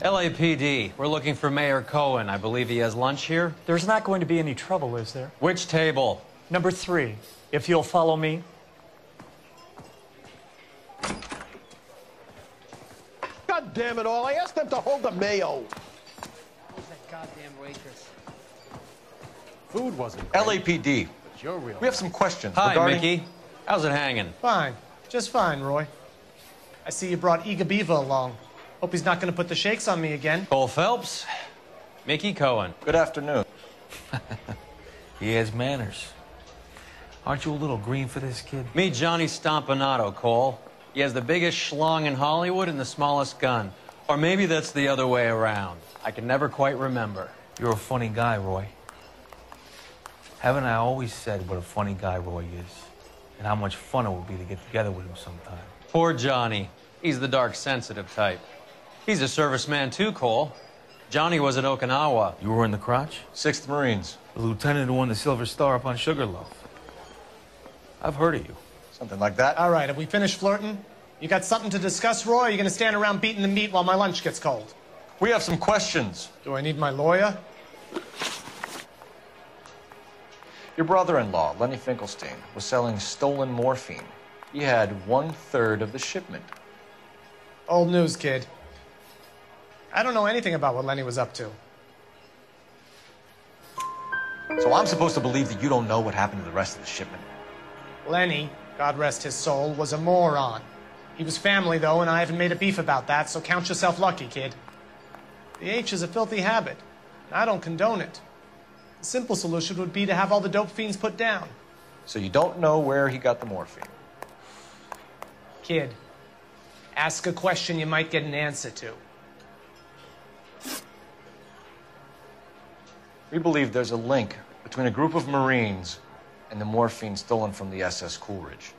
LAPD, we're looking for Mayor Cohen. I believe he has lunch here. There's not going to be any trouble, is there? Which table? Number 3, if you'll follow me. God damn it all, I asked them to hold the mayo. Who's that goddamn waitress? Food wasn't great, LAPD. but you're real. We have some questions Hi, regarding... Mickey. How's it hanging? Fine. Just fine, Roy. I see you brought Eaga Beaver along. Hope he's not going to put the shakes on me again. Cole Phelps, Mickey Cohen. Good afternoon. He has manners. Aren't you a little green for this kid? Meet Johnny Stompanato, Cole. He has the biggest schlong in Hollywood and the smallest gun. Or maybe that's the other way around. I can never quite remember. You're a funny guy, Roy. Haven't I always said what a funny guy Roy is? And how much fun it would be to get together with him sometime? Poor Johnny. He's the dark, sensitive type. He's a serviceman too, Cole. Johnny was at Okinawa. You were in the crotch? 6th Marines. The lieutenant who won the Silver Star up on Sugarloaf. I've heard of you. Something like that. All right, have we finished flirting? You got something to discuss, Roy, or are you going to stand around beating the meat while my lunch gets cold? We have some questions. Do I need my lawyer? Your brother-in-law, Lenny Finkelstein, was selling stolen morphine. He had 1/3 of the shipment. Old news, kid. I don't know anything about what Lenny was up to. So I'm supposed to believe that you don't know what happened to the rest of the shipment? Lenny, God rest his soul, was a moron. He was family, though, and I haven't made a beef about that, so count yourself lucky, kid. The H is a filthy habit, and I don't condone it. The simple solution would be to have all the dope fiends put down. So you don't know where he got the morphine? Kid, ask a question you might get an answer to. We believe there's a link between a group of Marines and the morphine stolen from the SS Coolridge.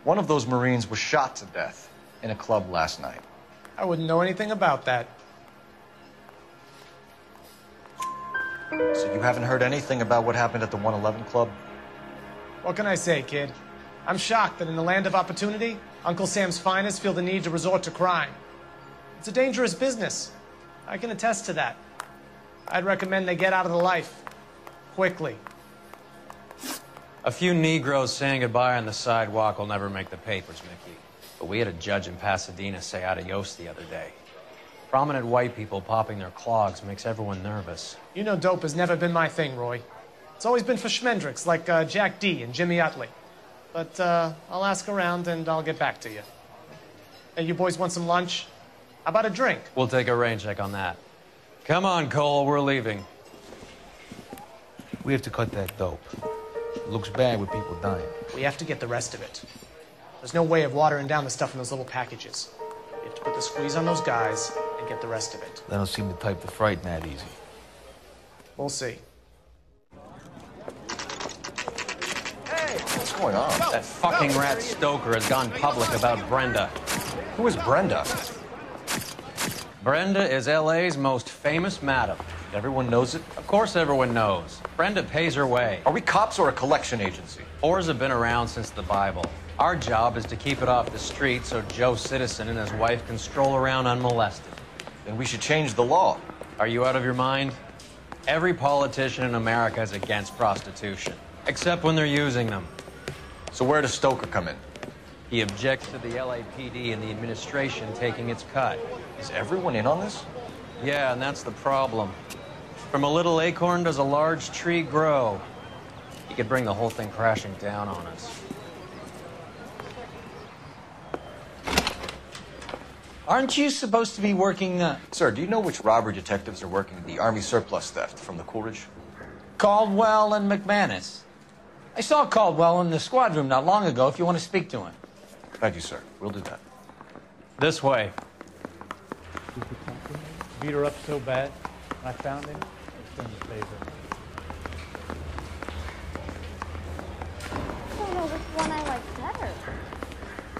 One of those Marines was shot to death in a club last night. I wouldn't know anything about that. So you haven't heard anything about what happened at the 111 Club? What can I say, kid? I'm shocked that in the land of opportunity, Uncle Sam's finest feel the need to resort to crime. It's a dangerous business. I can attest to that. I'd recommend they get out of the life. Quickly. A few Negroes saying goodbye on the sidewalk will never make the papers, Mickey. But we had a judge in Pasadena say adios the other day. Prominent white people popping their clogs makes everyone nervous. You know dope has never been my thing, Roy. It's always been for schmendricks like Jack D. and Jimmy Utley. But I'll ask around and I'll get back to you. Hey, you boys want some lunch? How about a drink? We'll take a rain check on that. Come on, Cole, we're leaving. We have to cut that dope. It looks bad with people dying. We have to get the rest of it. There's no way of watering down the stuff in those little packages. You have to put the squeeze on those guys and get the rest of it. They don't seem the type to frighten that easy. We'll see. Hey, what's going on? That fucking rat Stoker has gone public about Brenda. Who is Brenda? Brenda is LA's most famous madam. Everyone knows it? Of course everyone knows. Brenda pays her way. Are we cops or a collection agency? Whores have been around since the Bible. Our job is to keep it off the street so Joe Citizen and his wife can stroll around unmolested. Then we should change the law. Are you out of your mind? Every politician in America is against prostitution, except when they're using them. So where does Stoker come in? He objects to the LAPD and the administration taking its cut. Is everyone in on this? Yeah, and that's the problem. From a little acorn does a large tree grow. He could bring the whole thing crashing down on us. Aren't you supposed to be working, Sir, do you know which robbery detectives are working the Army surplus theft from the Coolridge? Caldwell and McManus? I saw Caldwell in the squad room not long ago if you want to speak to him. Thank you, sir. We'll do that. This way. Beat her up so bad. When I found him, it's been the favorite. I don't know which one I like better.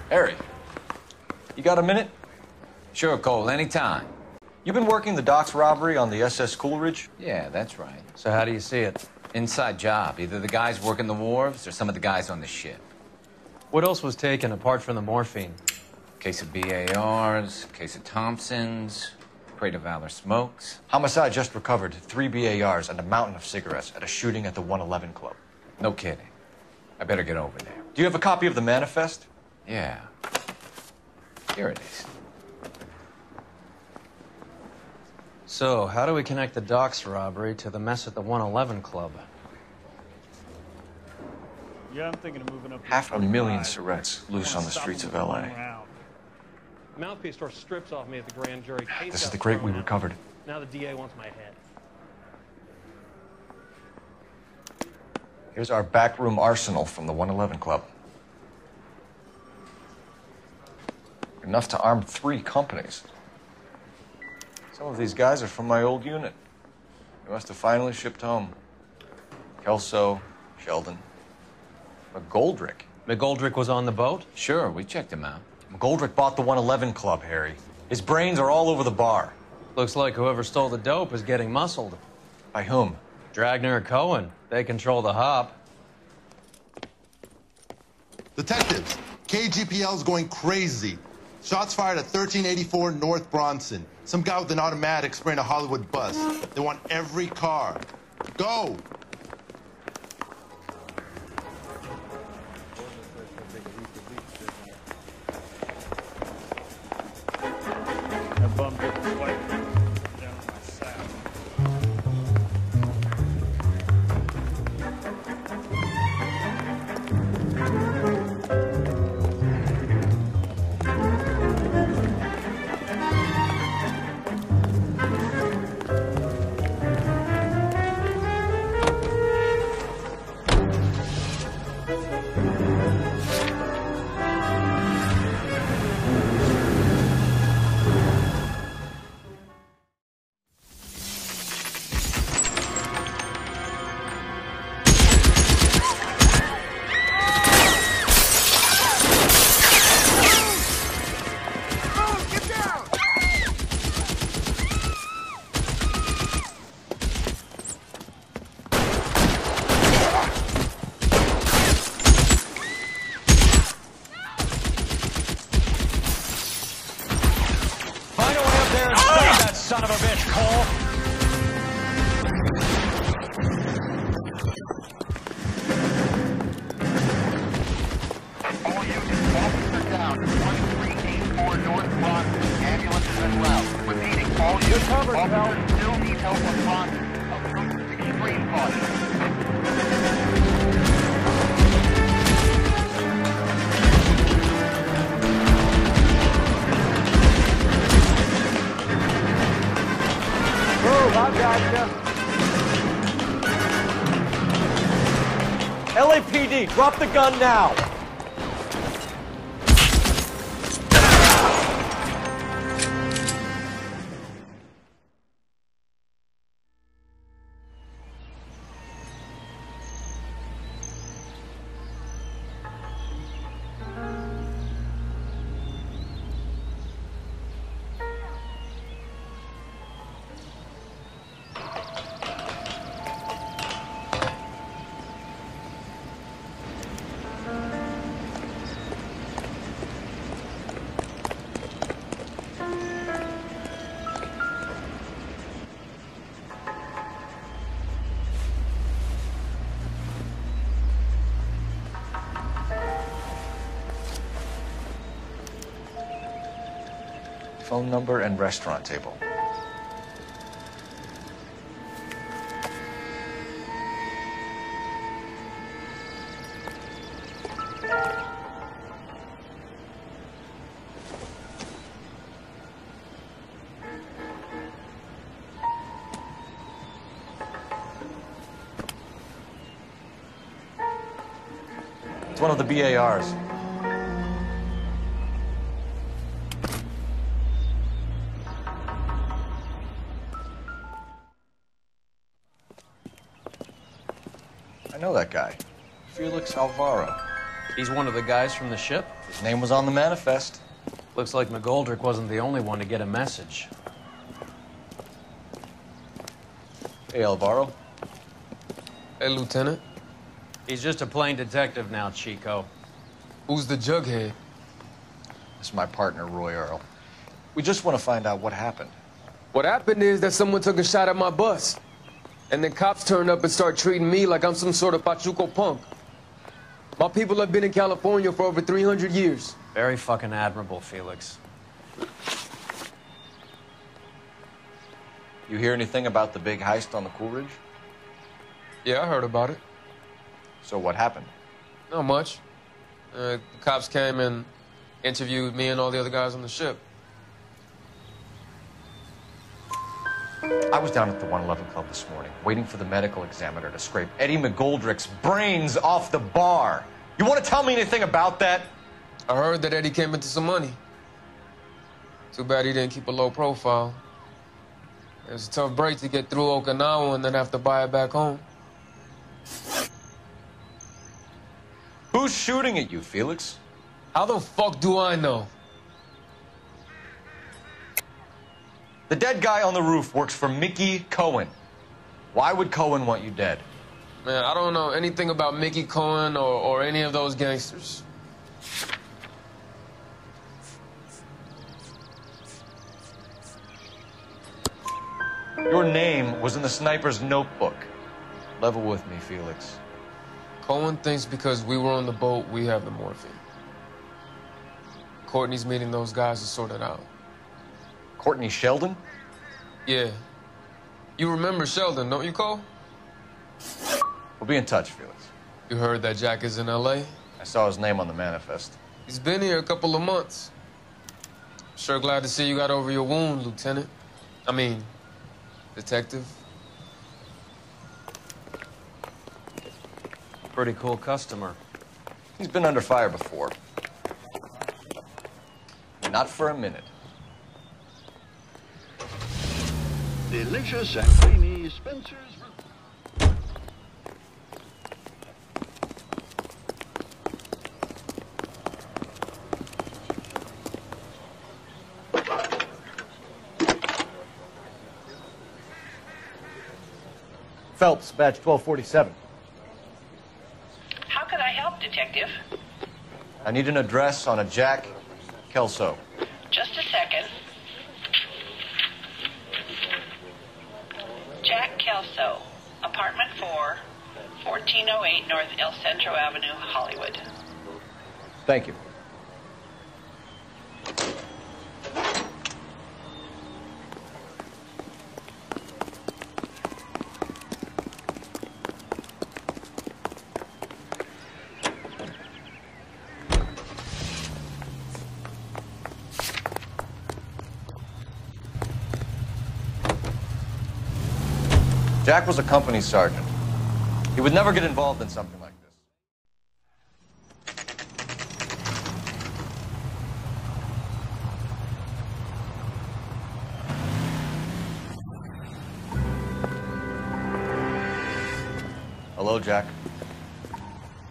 Harry, you got a minute? Sure, Cole, anytime. You've been working the docks robbery on the SS Coolridge? Yeah, that's right. So how do you see it? Inside job. Either the guys working the wharves or some of the guys on the ship. What else was taken apart from the morphine? Case of BARs, case of Thompsons. crate of Valor smokes. Homicide just recovered 3 BARs and a mountain of cigarettes at a shooting at the 111 Club. No kidding. I better get over there. Do you have a copy of the manifest? Yeah. Here it is. So, how do we connect the docks robbery to the mess at the 111 Club? Yeah, I'm thinking of moving up. 500,000 cigarettes loose on the streets of LA. Mouthpiece store strips off me at the grand jury. This is the crate we recovered. Now the DA wants my head. Here's our backroom arsenal from the 111 Club. Enough to arm 3 companies. Some of these guys are from my old unit. They must have finally shipped home. Kelso, Sheldon, McGoldrick. McGoldrick was on the boat? Sure, we checked him out. McGoldrick bought the 111 Club, Harry. His brains are all over the bar. Looks like whoever stole the dope is getting muscled. By whom? Dragner or Cohen. They control the hop. Detectives, KGPL's going crazy. Shots fired at 1384 North Bronson. Some guy with an automatic spraying a Hollywood bus. They want every car. Go! That bum took a swipe down my saddle. Son of a bitch, Cole! All units, officer down. 1384 North Bronson. Ambulances en route. Repeating, all units, officers still need help on Bronson. Approach with extreme caution. Move, I gotcha. LAPD, drop the gun now! Phone number and restaurant table. It's one of the BARs. I know that guy. Felix Alvarro. He's one of the guys from the ship? His name was on the manifest. Looks like McGoldrick wasn't the only one to get a message. Hey, Alvaro. Hey, Lieutenant. He's just a plain detective now, Chico. Who's the jughead? This is my partner, Roy Earl. We just want to find out what happened. What happened is that someone took a shot at my bus. And then cops turned up and start treating me like I'm some sort of Pachuco punk. My people have been in California for over 300 years. Very fucking admirable, Felix. You hear anything about the big heist on the Coolridge? Yeah, I heard about it. So what happened? Not much. The cops came and interviewed me and all the other guys on the ship. I was down at the 111 Club this morning, waiting for the medical examiner to scrape Eddie McGoldrick's brains off the bar. You want to tell me anything about that? I heard that Eddie came into some money. Too bad he didn't keep a low profile. It was a tough break to get through Okinawa and then have to buy it back home. Who's shooting at you, Felix? How the fuck do I know? The dead guy on the roof works for Mickey Cohen. Why would Cohen want you dead? Man, I don't know anything about Mickey Cohen or any of those gangsters. Your name was in the sniper's notebook. Level with me, Felix. Cohen thinks because we were on the boat, we have the morphine. Courtney's meeting those guys to sort it out. Courtney Sheldon? Yeah. You remember Sheldon, don't you, Cole? We'll be in touch, Felix. You heard that Jack is in L.A.? I saw his name on the manifest. He's been here a couple of months. Sure glad to see you got over your wound, Lieutenant. I mean, Detective. Pretty cool customer. He's been under fire before. Not for a minute. Delicious and creamy Spencer's. Phelps, badge 1247. How can I help, Detective? I need an address on a Jack Kelso. Just a second. Jack Kelso, apartment 4, 1408 North El Centro Avenue, Hollywood. Thank you. Jack was a company sergeant. He would never get involved in something like this. Hello, Jack.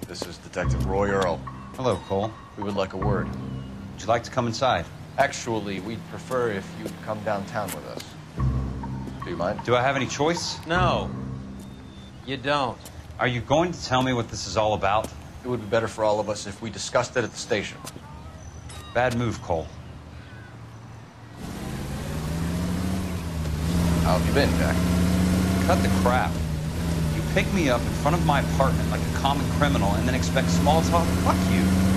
This is Detective Roy Earl. Hello, Cole. We would like a word. Would you like to come inside? Actually, we'd prefer if you'd come downtown with us. Do you mind? Do I have any choice? No, you don't. Are you going to tell me what this is all about? It would be better for all of us if we discussed it at the station. Bad move, Cole. How have you been, Jack? Cut the crap. You pick me up in front of my apartment like a common criminal and then expect small talk? Fuck you.